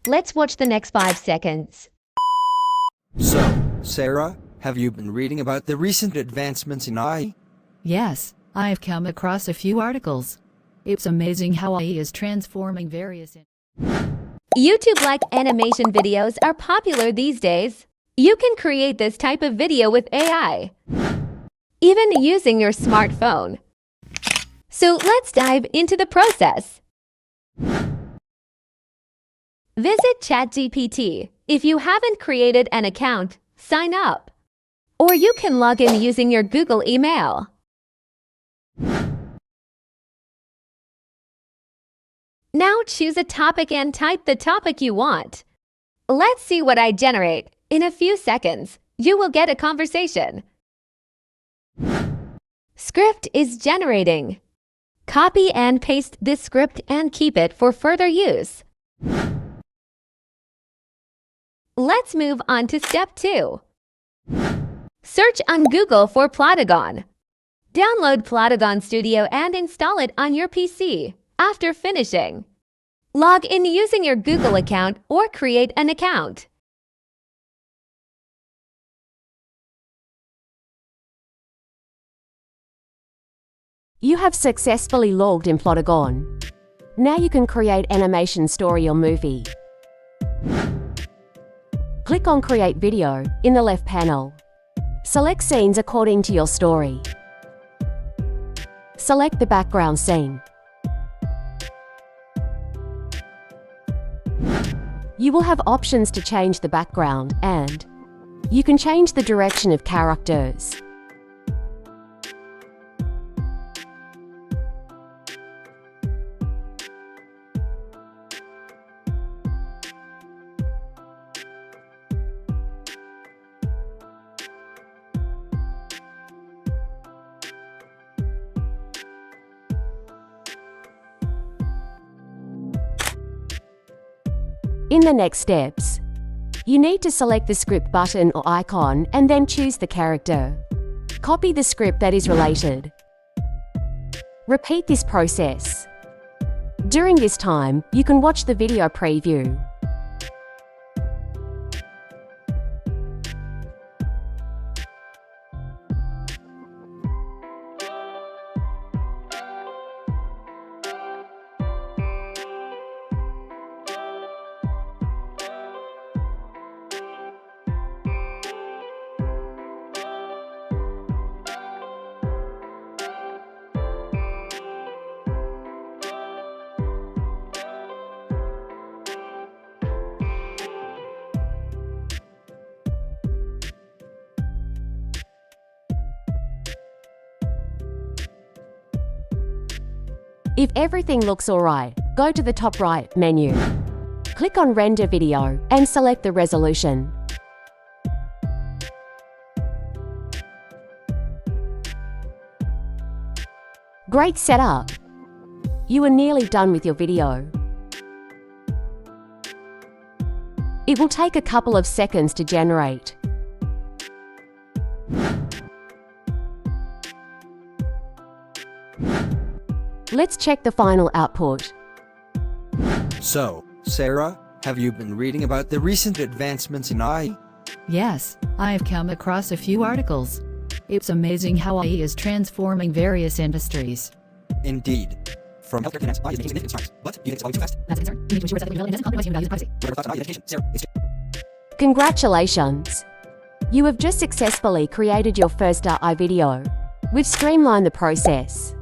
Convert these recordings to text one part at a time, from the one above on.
Let's watch the next 5 seconds. So, Sarah, have you been reading about the recent advancements in AI? Yes, I've come across a few articles. It's amazing how AI is transforming various... YouTube-like animation videos are popular these days. You can create this type of video with AI, even using your smartphone. So let's dive into the process. Visit ChatGPT. If you haven't created an account, sign up. Or you can log in using your Google email. Now choose a topic and type the topic you want. Let's see what I generate. In a few seconds, you will get a conversation. Script is generating. Copy and paste this script and keep it for further use. Let's move on to step 2. Search on Google for Plotagon. Download Plotagon Studio and install it on your PC. After finishing, log in using your Google account or create an account. You have successfully logged in Plotagon. Now you can create animation, story or movie. Click on Create Video in the left panel. Select scenes according to your story. Select the background scene. You will have options to change the background and you can change the direction of characters. In the next steps, you need to select the script button or icon and then choose the character. Copy the script that is related. Repeat this process. During this time, you can watch the video preview. If everything looks alright, go to the top right menu. Click on Render Video and select the resolution. Great setup! You are nearly done with your video. It will take a couple of seconds to generate. Let's check the final output. So, Sarah, have you been reading about the recent advancements in AI? Yes, I've come across a few articles. It's amazing how AI is transforming various industries. Indeed. From healthcare to finance, AI is making significant strides. But do you think it's going too fast? That's a concern. You need to ensure it's ethically relevant and doesn't compromise human values and privacy. What are your thoughts on AI education, Sarah? Congratulations! You have just successfully created your first AI video. We've streamlined the process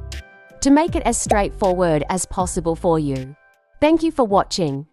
to make it as straightforward as possible for you. Thank you for watching.